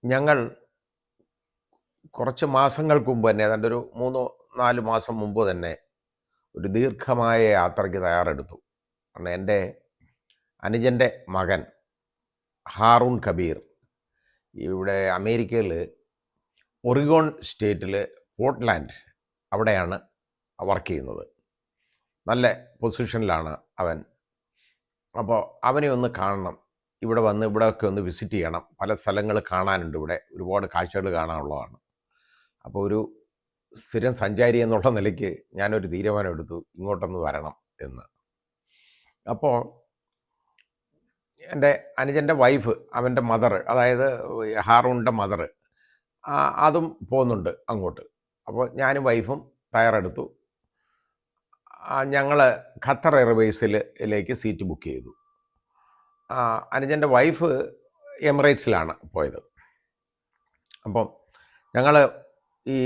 ഞങ്ങൾ കുറച്ച് മാസങ്ങൾക്ക് മുമ്പ് തന്നെ ഏതാണ്ട് ഒരു 3-4 മാസം മുമ്പ് തന്നെ ഒരു ദീർഘമായ യാത്രയ്ക്ക് തയ്യാറെടുത്തു. കാരണം എൻ്റെ അനുജൻ്റെ മകൻ ഹാറൂൺ കബീർ ഇവിടെ അമേരിക്കയിൽ ഒറിഗോൺ സ്റ്റേറ്റിൽ പോർട്ട്ലാൻഡ് അവിടെയാണ് വർക്ക് ചെയ്യുന്നത്. നല്ല പൊസിഷനിലാണ് അവൻ. അപ്പോൾ അവനെ ഒന്ന് കാണണം, ഇവിടെ വന്ന് ഇവിടെയൊക്കെ ഒന്ന് വിസിറ്റ് ചെയ്യണം. പല സ്ഥലങ്ങൾ കാണാനുണ്ട്, ഇവിടെ ഒരുപാട് കാഴ്ചകൾ കാണാനുള്ളതാണ്. അപ്പോൾ ഒരു സ്ഥിരം സഞ്ചാരി എന്നുള്ള നിലയ്ക്ക് ഞാനൊരു തീരുമാനം എടുത്തു, ഇങ്ങോട്ടൊന്ന് വരണം എന്ന്. അപ്പോൾ എൻ്റെ അനുജൻ്റെ വൈഫ്, അവൻ്റെ മദർ, അതായത് ഹാറൂണിൻ്റെ മദർ, അതും പോകുന്നുണ്ട് അങ്ങോട്ട്. അപ്പോൾ ഞാനും വൈഫും തയ്യാറെടുത്തു. ഞങ്ങൾ ഖത്തർ എയർവേസിലേക്ക് സീറ്റ് ബുക്ക് ചെയ്തു. അനുജൻ്റെ വൈഫ് എമിറേറ്റ്സിലാണ് പോയത്. അപ്പം ഞങ്ങൾ ഈ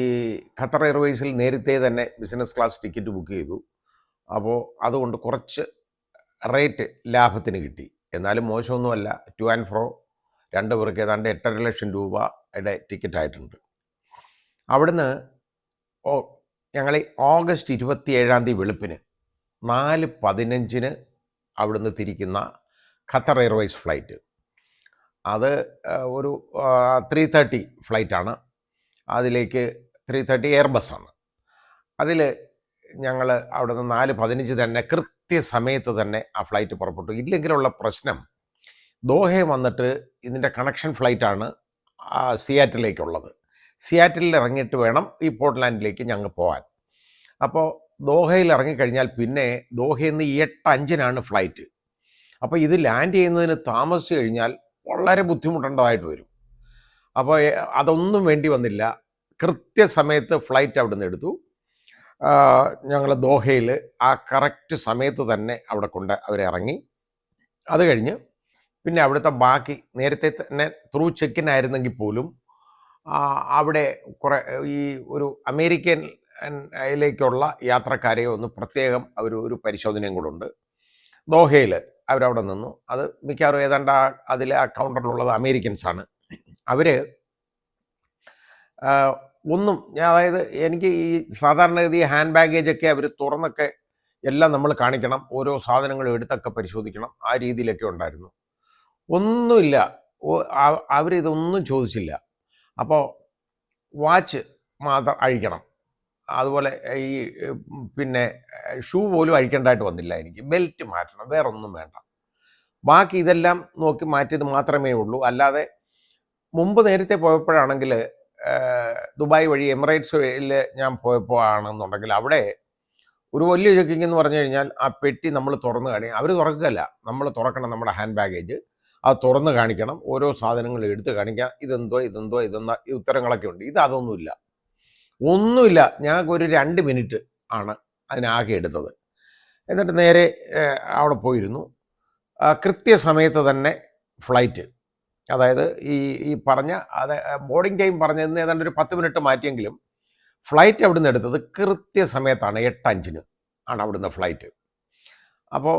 ഖത്തർ എയർവേസിൽ നേരത്തെ തന്നെ ബിസിനസ് ക്ലാസ് ടിക്കറ്റ് ബുക്ക് ചെയ്തു. അപ്പോൾ അതുകൊണ്ട് കുറച്ച് റേറ്റ് ലാഭത്തിന് കിട്ടി. എന്നാലും മോശമൊന്നുമല്ല. ടു ആൻഡ് ഫ്രോ 2 പേർക്ക് ഏതാണ്ട് 8.5 ലക്ഷം രൂപയുടെ ടിക്കറ്റായിട്ടുണ്ട്. അവിടുന്ന് ഞങ്ങൾ ഓഗസ്റ്റ് 27 വെളുപ്പിന് 4:15 അവിടുന്ന് തിരിക്കുന്ന ഖത്തർ എയർവേസ് ഫ്ലൈറ്റ്. അത് ഒരു 3:30 ഫ്ലൈറ്റാണ്. അതിലേക്ക് 3:30 എയർബസ്സാണ്. അതിൽ ഞങ്ങൾ അവിടുന്ന് 4:15 തന്നെ കൃത്യസമയത്ത് തന്നെ ആ ഫ്ലൈറ്റ് പുറപ്പെട്ടു. ഇല്ലെങ്കിലുള്ള പ്രശ്നം, ദോഹയെ വന്നിട്ട് ഇതിൻ്റെ കണക്ഷൻ ഫ്ലൈറ്റാണ് സിയാറ്റിലേക്കുള്ളത്. സിയാറ്റിൽ ഇറങ്ങിയിട്ട് വേണം ഈ പോർട്ട്ലാൻഡിലേക്ക് ഞങ്ങൾ പോകാൻ. അപ്പോൾ ദോഹയിൽ ഇറങ്ങിക്കഴിഞ്ഞാൽ പിന്നെ ദോഹയിൽ നിന്ന് 8:05 ഫ്ലൈറ്റ്. അപ്പോൾ ഇത് ലാൻഡ് ചെയ്യുന്നതിന് താമസിച്ച് കഴിഞ്ഞാൽ വളരെ ബുദ്ധിമുട്ടേണ്ടതായിട്ട് വരും. അപ്പോൾ അതൊന്നും വേണ്ടി വന്നില്ല. കൃത്യസമയത്ത് ഫ്ലൈറ്റ് അവിടെ നിന്ന് എടുത്തു. ഞങ്ങൾ ദോഹയിൽ ആ കറക്റ്റ് സമയത്ത് തന്നെ അവിടെ കൊണ്ട് അവരിറങ്ങി. അത് കഴിഞ്ഞ് പിന്നെ അവിടുത്തെ ബാക്കി നേരത്തെ തന്നെ ത്രൂ ചെക്കിൻ ആയിരുന്നെങ്കിൽ പോലും അവിടെ കുറേ ഈ ഒരു അമേരിക്കൻ യിലേക്കുള്ള യാത്രക്കാരെ ഒന്ന് പ്രത്യേകം ഒരു പരിശോധനയും കൂടെ ഉണ്ട്. ദോഹയിൽ അവരവിടെ നിന്നു. അത് മിക്കവാറും ഏതാണ്ട് അതിലെ ആ കൗണ്ടറിലുള്ളത് അമേരിക്കൻസാണ്. അവർ ഒന്നും, അതായത് എനിക്ക് ഈ സാധാരണഗതി ഹാൻഡ് ബാഗേജൊക്കെ അവർ തുറന്നൊക്കെ എല്ലാം നമ്മൾ കാണിക്കണം, ഓരോ സാധനങ്ങളും എടുത്തൊക്കെ പരിശോധിക്കണം, ആ രീതിയിലൊക്കെ ഉണ്ടായിരുന്നു. ഒന്നുമില്ല, അവരിതൊന്നും ചോദിച്ചില്ല. അപ്പോൾ വാച്ച് മാത്രം അഴിക്കണം, അതുപോലെ ഈ പിന്നെ ഷൂ പോലും അഴിക്കേണ്ടതായിട്ട് വന്നില്ല എനിക്ക്. ബെൽറ്റ് മാറ്റണം, വേറെ ഒന്നും വേണ്ട. ബാക്കി ഇതെല്ലാം നോക്കി മാറ്റിയത് മാത്രമേ ഉള്ളൂ. അല്ലാതെ മുമ്പ് നേരത്തെ പോയപ്പോഴാണെങ്കിൽ ദുബായ് വഴി എമിറേറ്റ്സിൽ ഞാൻ പോയപ്പോൾ ആണെന്നുണ്ടെങ്കിൽ അവിടെ ഒരു വലിയ ചെക്കിങ് എന്ന് പറഞ്ഞു കഴിഞ്ഞാൽ ആ പെട്ടി നമ്മൾ തുറന്ന് കാണിക്കണം. അവർ തുറക്കുകയല്ല, നമ്മൾ തുറക്കണം നമ്മുടെ ഹാൻഡ് ബാഗേജ്. അത് തുറന്ന് കാണിക്കണം, ഓരോ സാധനങ്ങൾ എടുത്ത് കാണിക്കാം, ഇതെന്തോ ഈ ഉത്തരങ്ങളൊക്കെ ഉണ്ട്. ഒന്നുമില്ല. ഞങ്ങൾക്ക് ഒരു 2 മിനിറ്റ് ആണ് അതിനാകെ എടുത്തത്. എന്നിട്ട് നേരെ അവിടെ പോയിരുന്നു. കൃത്യസമയത്ത് തന്നെ ഫ്ലൈറ്റ്, അതായത് ഈ പറഞ്ഞ ബോർഡിംഗ് ടൈം പറഞ്ഞതിന് ഏതാണ്ട് ഒരു 10 മിനിറ്റ് മാറ്റിയെങ്കിലും ഫ്ലൈറ്റ് അവിടുന്ന് എടുത്തത് കൃത്യസമയത്താണ്. 8:05 ആണ് അവിടുന്ന് ഫ്ലൈറ്റ്. അപ്പോൾ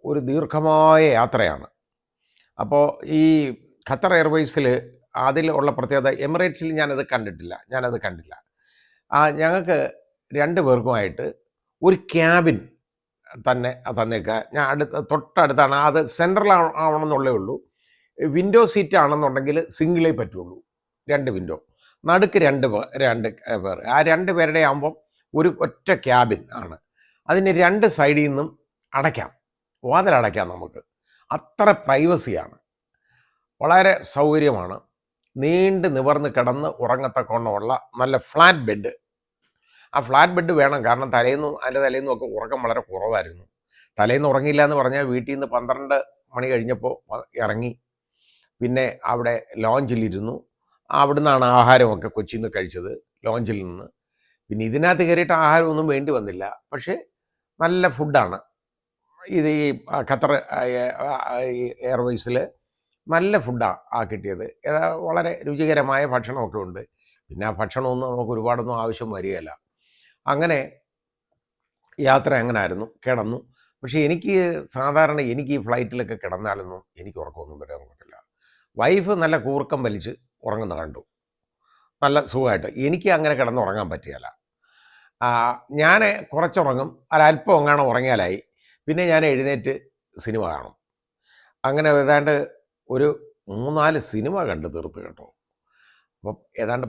ഒരു ദീർഘമായ യാത്രയാണ്. അപ്പോൾ ഈ ഖത്തർ എയർവേസിൽ അതിലുള്ള പ്രത്യേകത, എമിറേറ്റ്സിൽ ഞാനത് കണ്ടില്ല. ഞങ്ങൾക്ക് 2 പേർക്കുമായിട്ട് ഒരു ക്യാബിൻ തന്നെ തന്നേക്കുക. ഞാൻ തൊട്ടടുത്താണ്. അത് സെൻട്രൽ ആവണമെന്നുള്ളേ ഉള്ളൂ. വിൻഡോ സീറ്റ് ആണെന്നുണ്ടെങ്കിൽ സിംഗിളേ പറ്റുള്ളൂ, 2 വിൻഡോ. നടുക്ക് 2 പേർ. ആ 2 പേരുടെ ആകുമ്പം ഒരു ഒറ്റ ക്യാബിൻ ആണ്. അതിന് 2 സൈഡിൽ നിന്നും അടയ്ക്കാം, വാതിലടയ്ക്കാം നമുക്ക്. അത്ര പ്രൈവസിയാണ്, വളരെ സൗകര്യമാണ്. നീണ്ട് നിവർന്ന് കിടന്ന് ഉറങ്ങത്തക്കോണമുള്ള നല്ല ഫ്ലാറ്റ് ബെഡ്. ആ ഫ്ലാറ്റ് ബെഡ് വേണം, കാരണം അതിൻ്റെ തലേന്നും ഒക്കെ ഉറക്കം വളരെ കുറവായിരുന്നു. തലേന്ന് ഉറങ്ങിയില്ല എന്ന് പറഞ്ഞാൽ വീട്ടിൽ നിന്ന് 12 മണി കഴിഞ്ഞപ്പോൾ ഇറങ്ങി. പിന്നെ അവിടെ ലോഞ്ചിലിരുന്നു. അവിടെ നിന്നാണ് ആഹാരമൊക്കെ കൊച്ചിയിൽ നിന്ന് കഴിച്ചത്, ലോഞ്ചിൽ നിന്ന്. പിന്നെ ഇതിനകത്ത് കയറിയിട്ട് ആഹാരമൊന്നും വേണ്ടി വന്നില്ല. പക്ഷേ നല്ല ഫുഡാണ്. ഇത് ഈ ഖത്തർ എയർവേസിൽ നല്ല ഫുഡാണ് കിട്ടിയത്. വളരെ രുചികരമായ ഭക്ഷണമൊക്കെ ഉണ്ട്. പിന്നെ ആ ഭക്ഷണമൊന്നും നമുക്ക് ഒരുപാടൊന്നും ആവശ്യം വരികയില്ല. അങ്ങനെ യാത്ര അങ്ങനെ ആയിരുന്നു. കിടന്നു. പക്ഷേ എനിക്ക് ഈ ഫ്ലൈറ്റിലൊക്കെ കിടന്നാലൊന്നും എനിക്ക് ഉറക്കമൊന്നും വരാൻ പറ്റില്ല. വൈഫ് നല്ല കൂർക്കം വലിച്ച് ഉറങ്ങുന്ന കണ്ടു, നല്ല സുഖമായിട്ട്. എനിക്ക് അങ്ങനെ കിടന്നുറങ്ങാൻ പറ്റുകയില്ല. ഞാൻ കുറച്ചുറങ്ങും, ഒരല്പം എങ്ങാനും ഉറങ്ങിയാലായി. പിന്നെ ഞാൻ എഴുന്നേറ്റ് സിനിമ കാണും. അങ്ങനെ ഏതാണ്ട് ഒരു 3-4 സിനിമ കണ്ട് തീർത്ത് കേട്ടോ. അപ്പം ഏതാണ്ട്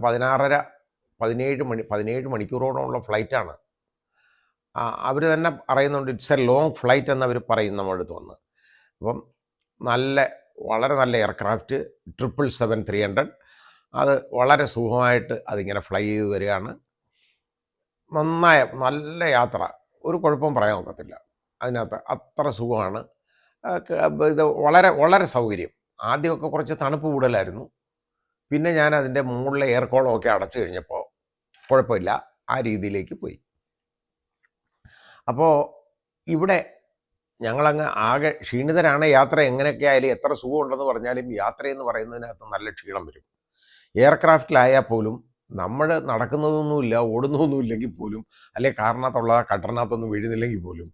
17 മണിക്കൂറോളമുള്ള ഫ്ലൈറ്റാണ്. അവർ തന്നെ പറയുന്നുണ്ട് ഇറ്റ്സ് എ ലോങ് ഫ്ലൈറ്റ് എന്നവർ പറയും നമ്മുടെ അടുത്ത് വന്ന്. അപ്പം വളരെ നല്ല എയർക്രാഫ്റ്റ് 777-300 അത് വളരെ സുഖമായിട്ട് അതിങ്ങനെ ഫ്ലൈ ചെയ്ത് വരികയാണ്. നല്ല യാത്ര, ഒരു കുഴപ്പവും പറയാൻ ഒക്കത്തില്ല അതിനകത്ത്. അത്ര സുഖമാണ്. ഇത് വളരെ വളരെ സൗകര്യം. ആദ്യമൊക്കെ കുറച്ച് തണുപ്പ് കൂടുതലായിരുന്നു. പിന്നെ ഞാൻ അതിൻ്റെ മുകളിലെ എയർ കോളമൊക്കെ അടച്ചു കഴിഞ്ഞപ്പോൾ കുഴപ്പമില്ല, ആ രീതിയിലേക്ക് പോയി. അപ്പോൾ ഇവിടെ ഞങ്ങളങ്ങ് ആകെ ക്ഷീണിതരാണ്. യാത്ര എങ്ങനെയൊക്കെ ആയാലും എത്ര സുഖമുണ്ടെന്ന് പറഞ്ഞാലും യാത്രയെന്ന് പറയുന്നതിനകത്ത് നല്ല ക്ഷീണം വരും. എയർക്രാഫ്റ്റിലായാൽ പോലും നമ്മൾ നടക്കുന്നതൊന്നുമില്ല, ഓടുന്നതൊന്നുമില്ലെങ്കിൽ പോലും, അല്ലെങ്കിൽ കാറിനകത്തുള്ള കട്ടറിനകത്തൊന്നും വീഴുന്നില്ലെങ്കിൽ പോലും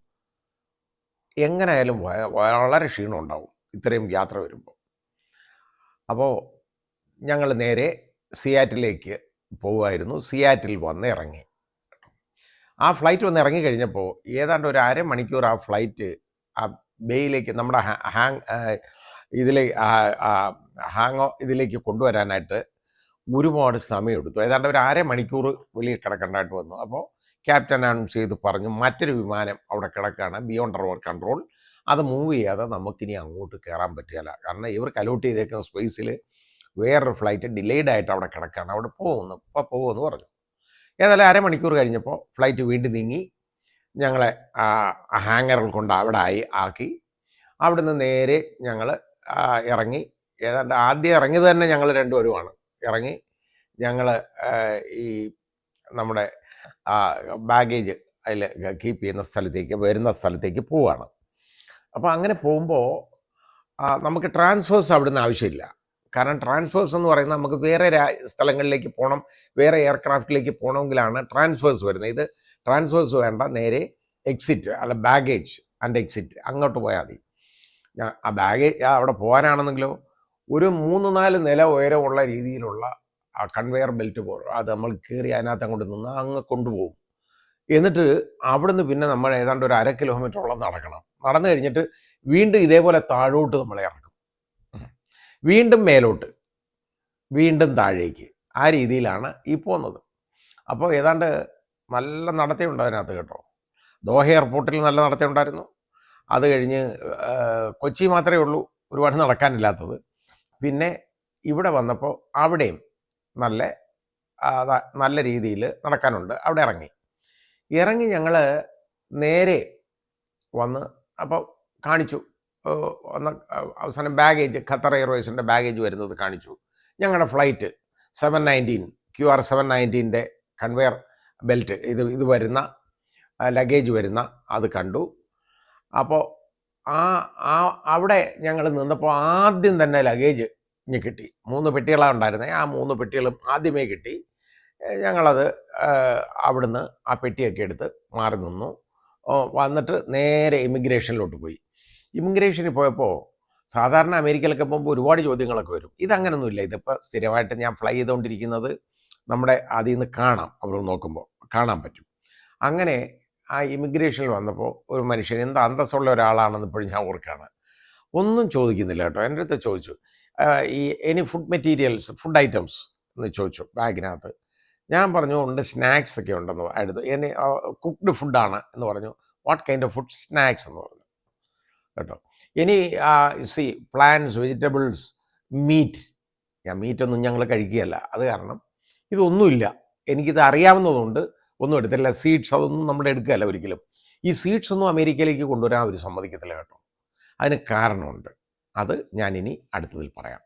എങ്ങനെയായാലും വളരെ ക്ഷീണം ഉണ്ടാവും ഇത്രയും യാത്ര വരുമ്പോൾ. അപ്പോൾ ഞങ്ങൾ നേരെ സിയാറ്റിലേക്ക് പോകുമായിരുന്നു. സിയാറ്റിൽ വന്ന് ഇറങ്ങി. ആ ഫ്ലൈറ്റ് വന്ന് ഇറങ്ങി കഴിഞ്ഞപ്പോൾ ഏതാണ്ട് ഒരു അരമണിക്കൂർ ആ ഫ്ലൈറ്റ് ആ ബേയിലേക്ക് നമ്മുടെ ഇതിലേക്ക് കൊണ്ടുവരാനായിട്ട് ഒരുപാട് സമയമെടുത്തു. ഏതാണ്ട് ഒരു അരമണിക്കൂർ വെളിയിൽ കിടക്കേണ്ടതായിട്ട് വന്നു. അപ്പോൾ ക്യാപ്റ്റൻ അനൗൺസ് ചെയ്ത് പറഞ്ഞു മറ്റൊരു വിമാനം അവിടെ കിടക്കുകയാണ്, ബിയോണ്ട് അവർ കൺട്രോൾ, അത് മൂവ് ചെയ്യാതെ നമുക്കിനി അങ്ങോട്ട് കയറാൻ പറ്റുകയില്ല. കാരണം ഇവർക്ക് അലോട്ട് ചെയ്തേക്കുന്ന സ്പേസിൽ വേറൊരു ഫ്ലൈറ്റ് ഡിലേഡ് ആയിട്ട് അവിടെ കിടക്കുകയാണ്, അവിടെ പോകുമെന്ന് പറഞ്ഞു. ഏതായാലും അരമണിക്കൂർ കഴിഞ്ഞപ്പോൾ ഫ്ലൈറ്റ് വീണ്ടും നീങ്ങി ഞങ്ങളെ ഹാങ്ങറുകൾ കൊണ്ട് അവിടെ ആക്കി. അവിടുന്ന് നേരെ ഞങ്ങൾ ഇറങ്ങി. ഏതാണ്ട് ആദ്യം ഇറങ്ങിയത് തന്നെ ഞങ്ങൾ രണ്ടുപേരുമാണ്. ഇറങ്ങി ഞങ്ങൾ ഈ നമ്മുടെ ബാഗേജ് അതിൽ കീപ്പ് ചെയ്യുന്ന വരുന്ന സ്ഥലത്തേക്ക് പോവുകയാണ്. അപ്പോൾ അങ്ങനെ പോകുമ്പോൾ നമുക്ക് ട്രാൻസ്ഫേഴ്സ് അവിടുന്ന് ആവശ്യമില്ല. കാരണം ട്രാൻസ്ഫേഴ്സ് എന്ന് പറയുന്നത് നമുക്ക് വേറെ സ്ഥലങ്ങളിലേക്ക് പോകണം, വേറെ എയർക്രാഫ്റ്റിലേക്ക് പോകണമെങ്കിലാണ് ട്രാൻസ്ഫേഴ്സ് വരുന്നത്. ഇത് ട്രാൻസ്ഫേഴ്സ് വേണ്ട, നേരെ എക്സിറ്റ് അല്ല ബാഗേജ് ആൻഡ് എക്സിറ്റ് അങ്ങോട്ട് പോയാൽ മതി. ആ ബാഗേജ് അവിടെ പോകാനാണെന്നെങ്കിലോ ഒരു 3-4 നില ഉയരമുള്ള രീതിയിലുള്ള ആ കൺവെയർ ബെൽറ്റ് പോലെ അത് നമ്മൾ കയറി അതിനകത്ത് അങ്ങോട്ട് നിന്ന് അങ്ങ് കൊണ്ടുപോകും. എന്നിട്ട് അവിടുന്ന് പിന്നെ നമ്മൾ ഏതാണ്ട് ഒരു 1/2 കിലോമീറ്ററോളം നടക്കണം. നടന്നു കഴിഞ്ഞിട്ട് വീണ്ടും ഇതേപോലെ താഴോട്ട് നമ്മളെ ഇറക്കും, വീണ്ടും മേലോട്ട്, വീണ്ടും താഴേക്ക്, ആ രീതിയിലാണ് ഈ പോകുന്നത്. അപ്പോൾ ഏതാണ്ട് നല്ല നടത്തയുണ്ട് അതിനകത്ത് കേട്ടോ. ദോഹ എയർപോർട്ടിൽ നല്ല നടത്തയുണ്ടായിരുന്നു. അത് കഴിഞ്ഞ് കൊച്ചി മാത്രമേ ഉള്ളൂ ഒരുപാട് നടക്കാനില്ലാത്തത്. പിന്നെ ഇവിടെ വന്നപ്പോൾ അവിടെയും നല്ല രീതിയിൽ നടക്കാനുണ്ട്. അവിടെ ഇറങ്ങി ഞങ്ങൾ നേരെ വന്ന് അപ്പോൾ കാണിച്ചു. അവസാനം ബാഗേജ് ഖത്തർ എയർവേസിൻ്റെ ബാഗേജ് വരുന്നത് കാണിച്ചു. ഞങ്ങളുടെ ഫ്ലൈറ്റ് 719 QR 719 കൺവെയർ ബെൽറ്റ് ഇത് വരുന്ന ലഗേജ് വരുന്ന അത് കണ്ടു. അപ്പോൾ അവിടെ ഞങ്ങൾ നിന്നപ്പോൾ ആദ്യം തന്നെ ലഗേജ് ഇനി കിട്ടി. 3 പെട്ടികളാണ് ഉണ്ടായിരുന്നത്. ആ 3 പെട്ടികളും ആദ്യമേ കിട്ടി. ഞങ്ങളത് അവിടുന്ന് ആ പെട്ടിയൊക്കെ എടുത്ത് മാറി നിന്നു. വന്നിട്ട് നേരെ ഇമിഗ്രേഷനിലോട്ട് പോയി. ഇമിഗ്രേഷനിൽ പോയപ്പോൾ സാധാരണ അമേരിക്കയിലൊക്കെ പോകുമ്പോൾ ഒരുപാട് ചോദ്യങ്ങളൊക്കെ വരും. ഇതങ്ങനൊന്നുമില്ല. ഇതിപ്പോൾ സ്ഥിരമായിട്ട് ഞാൻ ഫ്ലൈ ചെയ്തുകൊണ്ടിരിക്കുന്നത് നമ്മുടെ അതിൽ നിന്ന് കാണാം, അവർ നോക്കുമ്പോൾ കാണാൻ പറ്റും. അങ്ങനെ ആ ഇമിഗ്രേഷനിൽ വന്നപ്പോൾ ഒരു മനുഷ്യൻ എന്ത് അന്തസ്സുള്ള ഒരാളാണെന്ന് ഇപ്പോഴും ഞാൻ ഓർക്കുകയാണ്. ഒന്നും ചോദിക്കുന്നില്ല കേട്ടോ. എൻ്റെ അടുത്ത് ചോദിച്ചു ഈ എനി ഫുഡ് ഐറ്റംസ് എന്ന് ചോദിച്ചു ബാഗിനകത്ത്. ഞാൻ പറഞ്ഞു ഉണ്ട്, സ്നാക്സ് ഒക്കെ ഉണ്ടെന്ന് അടുത്ത്. എനി കുക്ക്ഡ് ഫുഡാണ് എന്ന് പറഞ്ഞു. What kind of food? Snacks എന്ന് പറഞ്ഞു കേട്ടോ. ഇനി പ്ലാന്റ്സ്, വെജിറ്റബിൾസ്, മീറ്റ്. ഞാൻ മീറ്റൊന്നും ഞങ്ങൾ കഴിക്കുകയല്ല, അത് കാരണം ഇതൊന്നുമില്ല. എനിക്കിത് അറിയാവുന്നതുകൊണ്ട് ഒന്നും എടുത്തില്ല. സീഡ്സ് അതൊന്നും നമ്മൾ എടുക്കുകയല്ല ഒരിക്കലും. ഈ സീഡ്സ് ഒന്നും അമേരിക്കയിലേക്ക് കൊണ്ടുവരാൻ അവർ സമ്മതിക്കത്തില്ല കേട്ടോ. അതിന് കാരണമുണ്ട്. അത് ഞാനിനി അടുത്തതിൽ പറയാം.